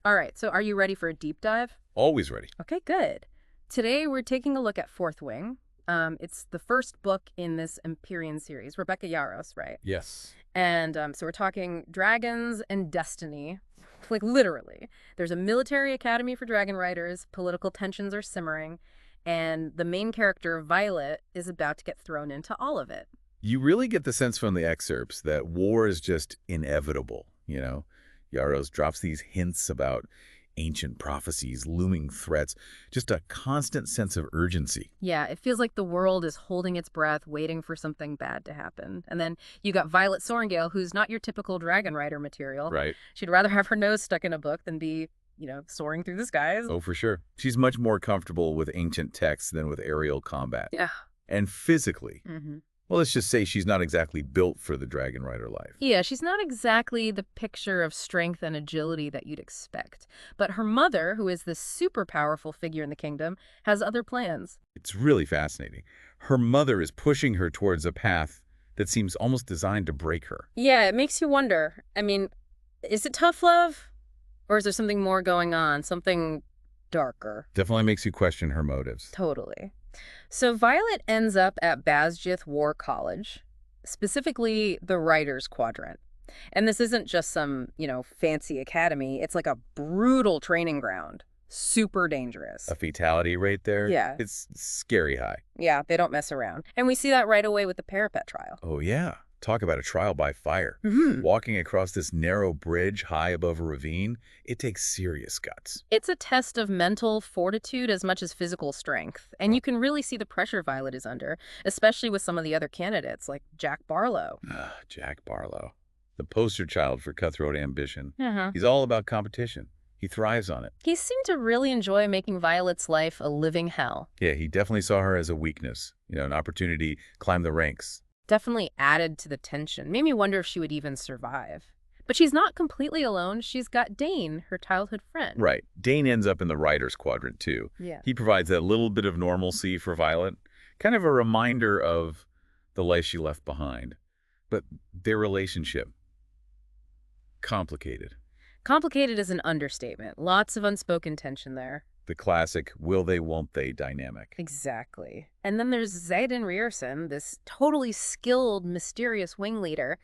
All right, so are you ready for a deep dive? Always ready. Okay, good. Today we're taking a look at Fourth Wing. It's the first book in this Empyrean series, Rebecca Yarros, right? Yes. And so we're talking dragons and destiny, like literally. There's a military academy for dragon riders, political tensions are simmering, and the main character, Violet, is about to get thrown into all of it. You really get the sense from the excerpts that war is just inevitable, you know? Yaros drops these hints about ancient prophecies, looming threats, just a constant sense of urgency. Yeah, it feels like the world is holding its breath, waiting for something bad to happen. And then you got Violet Sorrengail, who's not your typical dragon rider material. Right. She'd rather have her nose stuck in a book than be, soaring through the skies. Oh, for sure. She's much more comfortable with ancient texts than with aerial combat. Yeah. And physically, hmm well, let's just say she's not exactly built for the dragon rider life. Yeah, she's not exactly the picture of strength and agility that you'd expect. But her mother, who is this super powerful figure in the kingdom, has other plans. It's really fascinating. Her mother is pushing her towards a path that seems almost designed to break her. Yeah, it makes you wonder. I mean, is it tough love? Or is there something more going on? Something darker? Definitely makes you question her motives. Totally. So Violet ends up at Basgith War College, specifically the Writers' Quadrant. And this isn't just some, fancy academy. It's like a brutal training ground. Super dangerous. A fatality rate there? Yeah. It's scary high. Yeah, they don't mess around. And we see that right away with the parapet trial. Oh, yeah. Talk about a trial by fire. hmm Walking across this narrow bridge high above a ravine, it takes serious guts. It's a test of mental fortitude as much as physical strength. And you can really see the pressure Violet is under, especially with some of the other candidates, like Jack Barlow. Jack Barlow, the poster child for cutthroat ambition. Uh-huh. He's all about competition. He thrives on it. He seemed to really enjoy making Violet's life a living hell. Yeah, he definitely saw her as a weakness, an opportunity to climb the ranks. Definitely added to the tension. Made me wonder if she would even survive. But she's not completely alone. She's got Dane, her childhood friend. Right. Dane ends up in the writer's quadrant, too. Yeah. He provides that little bit of normalcy for Violet, kind of a reminder of the life she left behind. But their relationship, complicated. Complicated is an understatement. Lots of unspoken tension there. The classic will they, won't they dynamic. Exactly. And then there's Xaden Rierson, this totally skilled, mysterious wing leader.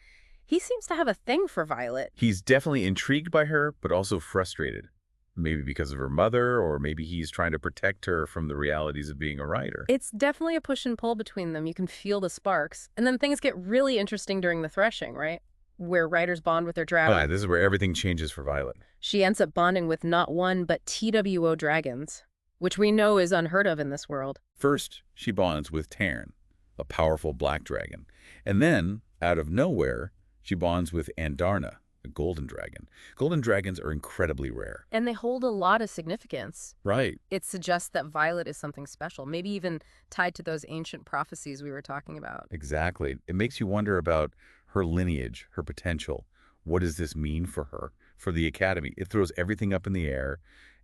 He seems to have a thing for Violet. He's definitely intrigued by her, but also frustrated. Maybe because of her mother, or maybe he's trying to protect her from the realities of being a writer. It's definitely a push and pull between them. You can feel the sparks. And then things get really interesting during the threshing, right? Where writers bond with their dragon. This is where everything changes for Violet. She ends up bonding with not one, but TWO dragons, which we know is unheard of in this world. First, she bonds with Tarn, a powerful black dragon. And then, out of nowhere, she bonds with Andarna, a golden dragon. Golden dragons are incredibly rare. And they hold a lot of significance. Right. It suggests that Violet is something special, maybe even tied to those ancient prophecies we were talking about. Exactly. It makes you wonder about her lineage, her potential. What does this mean for her, for the Academy? It throws everything up in the air.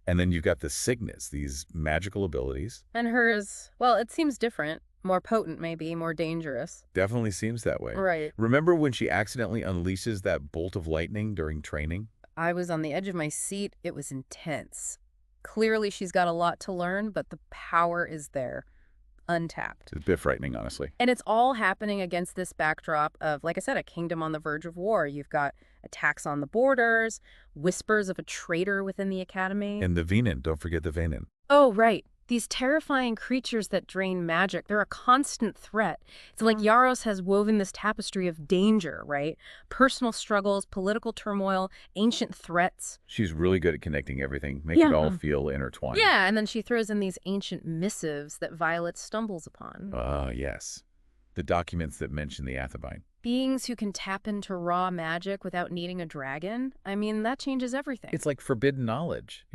And then you've got the signets, these magical abilities. And hers, well, it seems different. More potent, maybe, more dangerous. Definitely seems that way. Right. Remember when she accidentally unleashes that bolt of lightning during training? I was on the edge of my seat. It was intense. Clearly, she's got a lot to learn, but the power is there. Untapped. It's a bit frightening, honestly. And it's all happening against this backdrop of, like I said, a kingdom on the verge of war. You've got attacks on the borders, whispers of a traitor within the academy. And the Venin, don't forget the Venin. Oh, right. These terrifying creatures that drain magic, they're a constant threat. It's like Yaros has woven this tapestry of danger, right? Personal struggles, political turmoil, ancient threats. She's really good at connecting everything, making it all feel intertwined. Yeah, and then she throws in these ancient missives that Violet stumbles upon. Yes. The documents that mention the Athebine. Beings who can tap into raw magic without needing a dragon. I mean, that changes everything. It's like forbidden knowledge,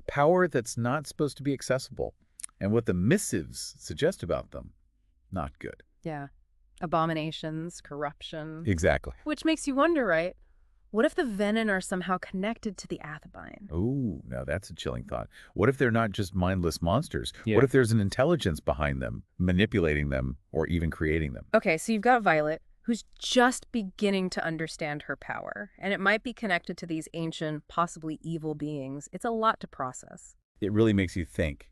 Power that's not supposed to be accessible. And what the missives suggest about them, not good. Yeah. Abominations, corruption. Exactly. Which makes you wonder, right? What if the Venin are somehow connected to the Athebine? Oh, now that's a chilling thought. What if they're not just mindless monsters? Yeah. What if there's an intelligence behind them, manipulating them, or even creating them? Okay, so you've got Violet, who's just beginning to understand her power. And it might be connected to these ancient, possibly evil beings. It's a lot to process. It really makes you think,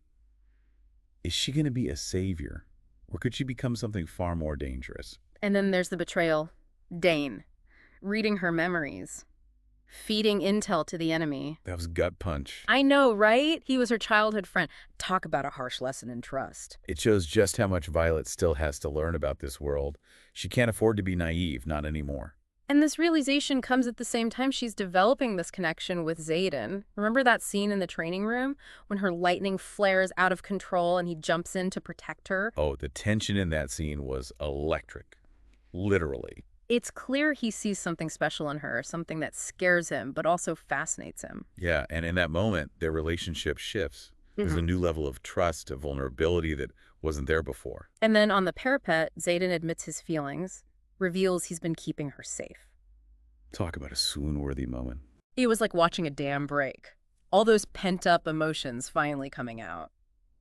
is she going to be a savior? Or could she become something far more dangerous? And then there's the betrayal. Dane, reading her memories, feeding intel to the enemy. That was gut punch. I know, right? He was her childhood friend. Talk about a harsh lesson in trust. It shows just how much Violet still has to learn about this world. She can't afford to be naive, not anymore. And this realization comes at the same time she's developing this connection with Xaden. Remember that scene in the training room when her lightning flares out of control and he jumps in to protect her? Oh, the tension in that scene was electric. Literally. It's clear he sees something special in her, something that scares him, but also fascinates him. Yeah, and in that moment, their relationship shifts. There's a new level of trust, a vulnerability that wasn't there before. And then on the parapet, Xaden admits his feelings, reveals he's been keeping her safe. Talk about a swoon-worthy moment. It was like watching a dam break. All those pent-up emotions finally coming out.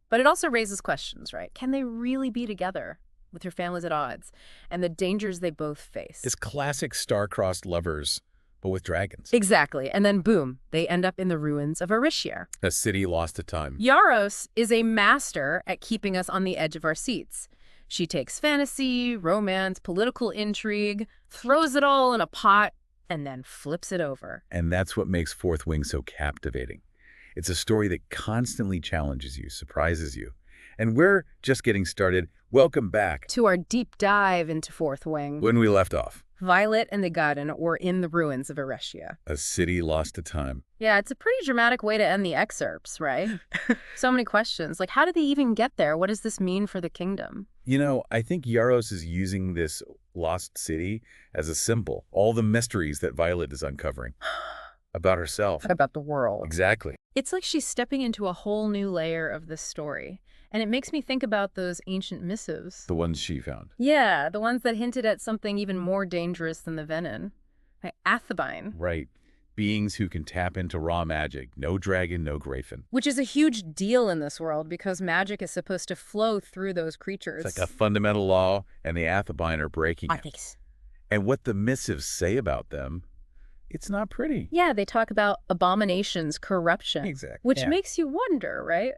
But it also raises questions, right? Can they really be together with their families at odds and the dangers they both face? It's classic star-crossed lovers, but with dragons. Exactly. And then boom, they end up in the ruins of Regency-era. A city lost to time. Yaros is a master at keeping us on the edge of our seats. She takes fantasy, romance, political intrigue, throws it all in a pot, and then flips it over. And that's what makes Fourth Wing so captivating. It's a story that constantly challenges you, surprises you. And we're just getting started. Welcome back To our deep dive into Fourth Wing. when we left off. Violet and the Garden were in the ruins of Regency-era. A city lost to time. Yeah, it's a pretty dramatic way to end the excerpts, right? So many questions. Like, how did they even get there? What does this mean for the kingdom? You know, I think Yaros is using this lost city as a symbol. All the mysteries that Violet is uncovering about herself. About the world. Exactly. It's like she's stepping into a whole new layer of this story. And it makes me think about those ancient missives. The ones she found. Yeah, the ones that hinted at something even more dangerous than the venom. Like Athebine. Right. Beings who can tap into raw magic. No dragon, no Grayfin. Which is a huge deal in this world because magic is supposed to flow through those creatures. It's like a fundamental law, and the Athebine are breaking it. Ethics. And what the missives say about them, it's not pretty. Yeah, they talk about abominations, corruption. Exactly. Which makes you wonder, right?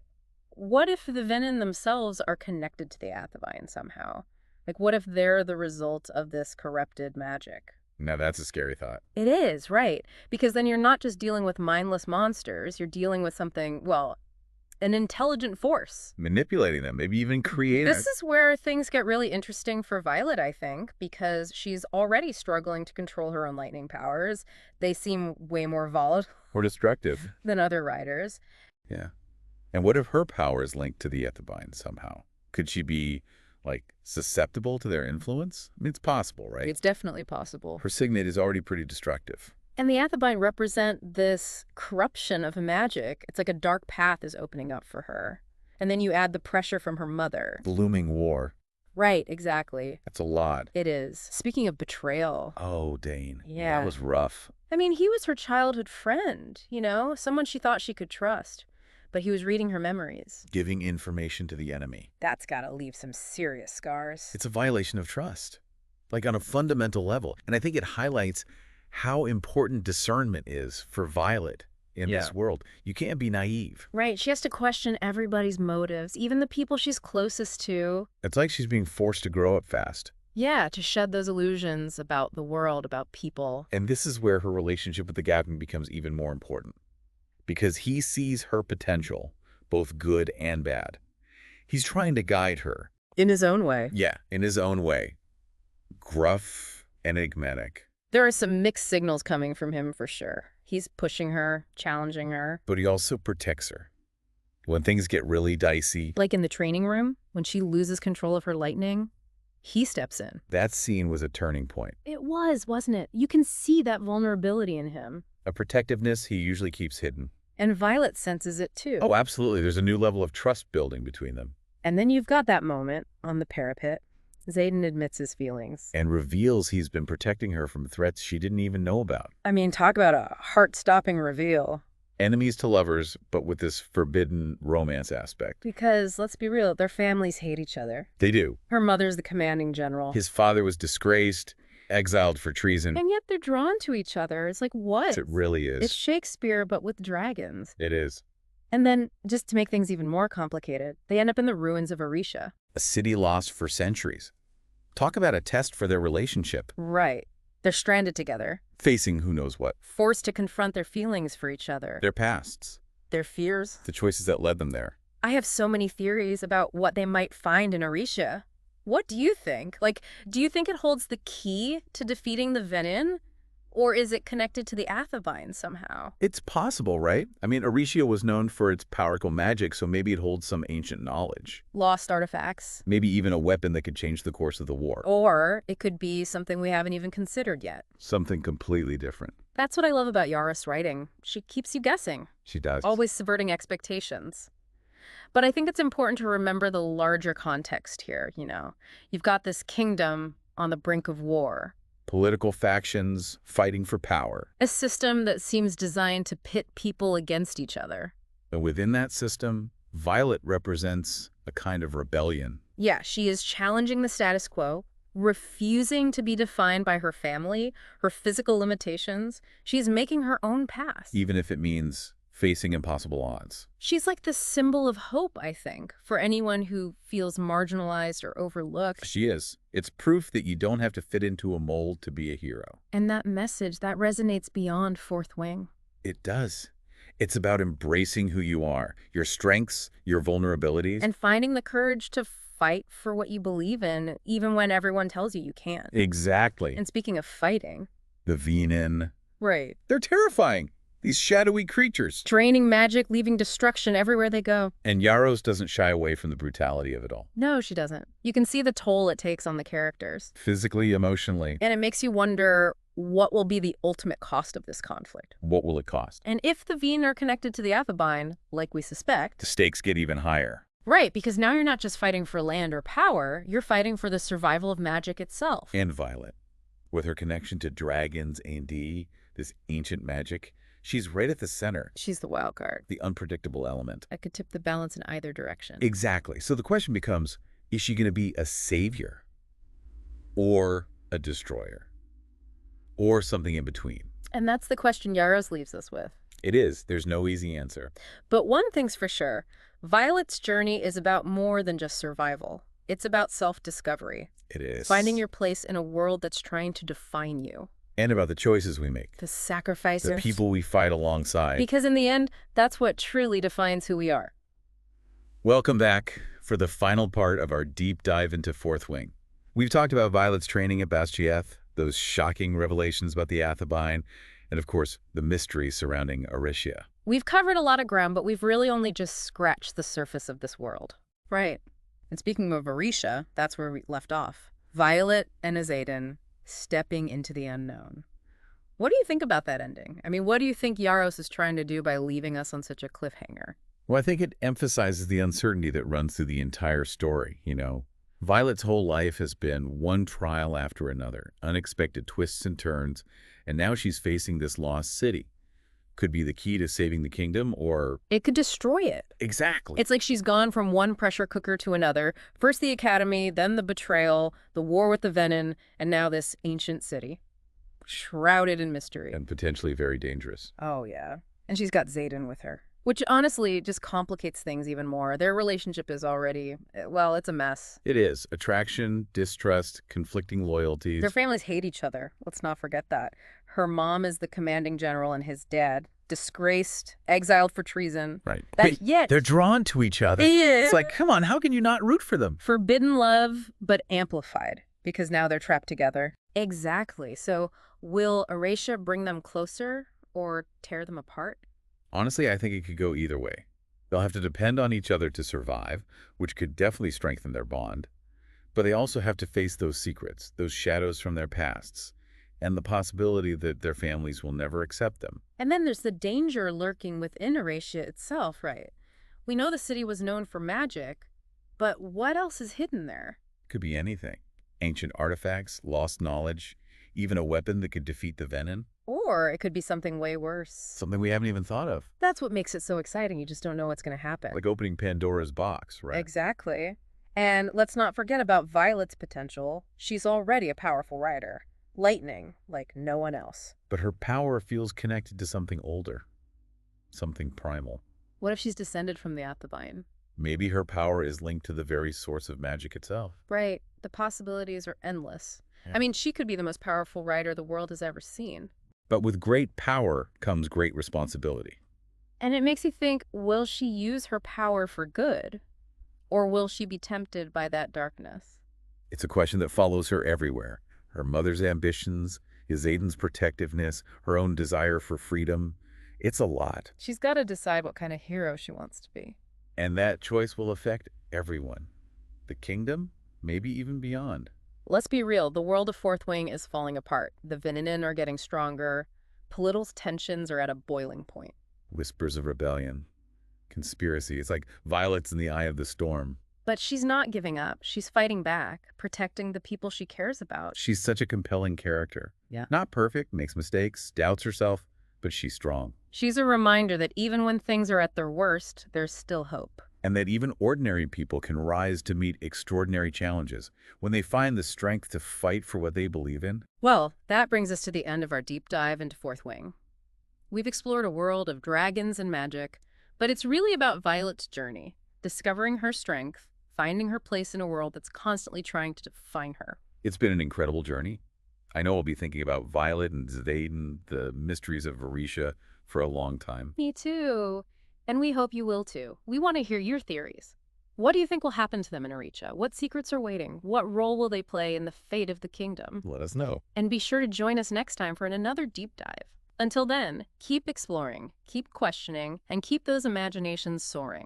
What if the venom themselves are connected to the Athebine somehow? Like, what if they're the result of this corrupted magic? Now that's a scary thought. It is, right. Because then you're not just dealing with mindless monsters, you're dealing with something, well, an intelligent force. Manipulating them, maybe even creating. This is where things get really interesting for Violet, I think, because she's already struggling to control her own lightning powers. They seem way more volatile Or destructive. than other riders. Yeah. And what if her power is linked to the Athebine somehow? Could she be, like, susceptible to their influence? I mean, it's possible, right? It's definitely possible. Her signet is already pretty destructive. And the Athebine represent this corruption of magic. It's like a dark path is opening up for her. And then you add the pressure from her mother. The looming war. Right, exactly. That's a lot. It is. Speaking of betrayal. Oh, Dane. Yeah. That was rough. I mean, he was her childhood friend, you know, someone she thought she could trust. But he was reading her memories. Giving information to the enemy. That's gotta leave some serious scars. It's a violation of trust, like on a fundamental level. And I think it highlights how important discernment is for Violet in this world. You can't be naive. Right, she has to question everybody's motives, even the people she's closest to. It's like she's being forced to grow up fast. Yeah, to shed those illusions about the world, about people. And this is where her relationship with the Gavin becomes even more important. Because he sees her potential, both good and bad. He's trying to guide her. In his own way. Yeah, in his own way. Gruff, enigmatic. There are some mixed signals coming from him for sure. He's pushing her, challenging her. But he also protects her. When things get really dicey. Like in the training room, when she loses control of her lightning, he steps in. That scene was a turning point. It was, wasn't it? You can see that vulnerability in him. A protectiveness he usually keeps hidden. And Violet senses it too. Oh, absolutely. There's a new level of trust building between them. And then you've got that moment on the parapet. Xaden admits his feelings. And reveals he's been protecting her from threats she didn't even know about. I mean, talk about a heart-stopping reveal. Enemies to lovers, but with this forbidden romance aspect. Because, let's be real, their families hate each other. They do. Her mother's the commanding general. His father was disgraced. Exiled for treason. And yet they're drawn to each other. It's like, what? It really It's is. Shakespeare, but with dragons. It is. And then, just to make things even more complicated, they end up in the ruins of Arisha. A city lost for centuries. Talk about a test for their relationship. Right. They're stranded together, Facing who knows what. forced to confront their feelings for each other, Their pasts. their fears. The choices that led them there. I have so many theories about what they might find in Arisha. What do you think? Like, do you think it holds the key to defeating the Venin? Or is it connected to the Athabine somehow? It's possible, right? I mean, Aricia was known for its powerful magic, so maybe it holds some ancient knowledge. Lost artifacts? Maybe even a weapon that could change the course of the war. Or it could be something we haven't even considered yet. Something completely different. That's what I love about Yara's writing. She keeps you guessing, She does. always subverting expectations. But I think it's important to remember the larger context here, you know. You've got this kingdom on the brink of war. Political factions fighting for power. A system that seems designed to pit people against each other. And within that system, Violet represents a kind of rebellion. Yeah, she is challenging the status quo, refusing to be defined by her family, her physical limitations. She's making her own path. Even if it means facing impossible odds. She's like the symbol of hope, I think, for anyone who feels marginalized or overlooked. She is. It's proof that you don't have to fit into a mold to be a hero. And that message, that resonates beyond Fourth Wing. It does. It's about embracing who you are, your strengths, your vulnerabilities. And finding the courage to fight for what you believe in, even when everyone tells you you can't. Exactly. And speaking of fighting... The Venin. Right. They're terrifying. These shadowy creatures. Draining magic, leaving destruction everywhere they go. And Yaros doesn't shy away from the brutality of it all. No, she doesn't. You can see the toll it takes on the characters. Physically, emotionally. And it makes you wonder what will be the ultimate cost of this conflict. What will it cost? And if the Veen are connected to the Athabine, like we suspect... The stakes get even higher. Right, because now you're not just fighting for land or power, you're fighting for the survival of magic itself. And Violet. With her connection to dragons and this ancient magic, she's right at the center. She's the wild card. The unpredictable element. That could tip the balance in either direction. Exactly. So the question becomes, is she going to be a savior? Or a destroyer? Or something in between? And that's the question Yaros leaves us with. It is. There's no easy answer. But one thing's for sure, Violet's journey is about more than just survival. It's about self-discovery. It is. Finding your place in a world that's trying to define you. And about the choices we make. The sacrifices. The people we fight alongside. Because in the end, that's what truly defines who we are. Welcome back for the final part of our deep dive into Fourth Wing. We've talked about Violet's training at Basgiath, those shocking revelations about the Athabine, and of course, the mystery surrounding Aricia. We've covered a lot of ground, but we've really only just scratched the surface of this world. Right. And speaking of Arisha, that's where we left off. Violet and Azaden stepping into the unknown. What do you think about that ending? I mean, what do you think Yaros is trying to do by leaving us on such a cliffhanger? Well, I think it emphasizes the uncertainty that runs through the entire story, you know. Violet's whole life has been one trial after another, unexpected twists and turns, and now she's facing this lost city. Could be the key to saving the kingdom, or... It could destroy it. Exactly. It's like she's gone from one pressure cooker to another. First the academy, then the betrayal, the war with the Venin, and now this ancient city. Shrouded in mystery. And potentially very dangerous. Oh, yeah. And she's got Xaden with her. Which honestly just complicates things even more. Their relationship is already, well, it's a mess. It is. Attraction, distrust, conflicting loyalties. Their families hate each other. Let's not forget that. Her mom is the commanding general and his dad, disgraced, exiled for treason. Right. But yet... They're drawn to each other. Yeah. It's like, come on, how can you not root for them? Forbidden love, but amplified, because now they're trapped together. Exactly. So will Arisha bring them closer or tear them apart? Honestly, I think it could go either way. They'll have to depend on each other to survive, which could definitely strengthen their bond. But they also have to face those secrets, those shadows from their pasts, and the possibility that their families will never accept them. And then there's the danger lurking within Arisha itself, right? We know the city was known for magic, but what else is hidden there? Could be anything. Ancient artifacts, lost knowledge, even a weapon that could defeat the Venin. Or it could be something way worse. Something we haven't even thought of. That's what makes it so exciting. You just don't know what's going to happen. Like opening Pandora's box, right? Exactly. And let's not forget about Violet's potential. She's already a powerful writer. lightning like no one else. But her power feels connected to something older, something primal. What if she's descended from the Athabine? Maybe her power is linked to the very source of magic itself. Right, the possibilities are endless. Yeah. I mean, she could be the most powerful writer the world has ever seen. But with great power comes great responsibility. And it makes you think, will she use her power for good? Or will she be tempted by that darkness? It's a question that follows her everywhere. Her mother's ambitions, Aidan's protectiveness, her own desire for freedom. It's a lot. She's got to decide what kind of hero she wants to be. And that choice will affect everyone. The kingdom, maybe even beyond. Let's be real, the world of Fourth Wing is falling apart. The Venenen are getting stronger. Political tensions are at a boiling point. Whispers of rebellion, conspiracy. It's like violets in the eye of the storm. But she's not giving up. She's fighting back, protecting the people she cares about. She's such a compelling character. Yeah. Not perfect, makes mistakes, doubts herself, but she's strong. She's a reminder that even when things are at their worst, there's still hope. And that even ordinary people can rise to meet extraordinary challenges when they find the strength to fight for what they believe in. Well, that brings us to the end of our deep dive into Fourth Wing. We've explored a world of dragons and magic, but it's really about Violet's journey, discovering her strength, finding her place in a world that's constantly trying to define her. It's been an incredible journey. I know I'll be thinking about Violet and Zayden, the mysteries of Varisha, for a long time. Me too. And we hope you will too. We want to hear your theories. What do you think will happen to them in Aricha? What secrets are waiting? What role will they play in the fate of the kingdom? Let us know. And be sure to join us next time for another deep dive. Until then, keep exploring, keep questioning, and keep those imaginations soaring.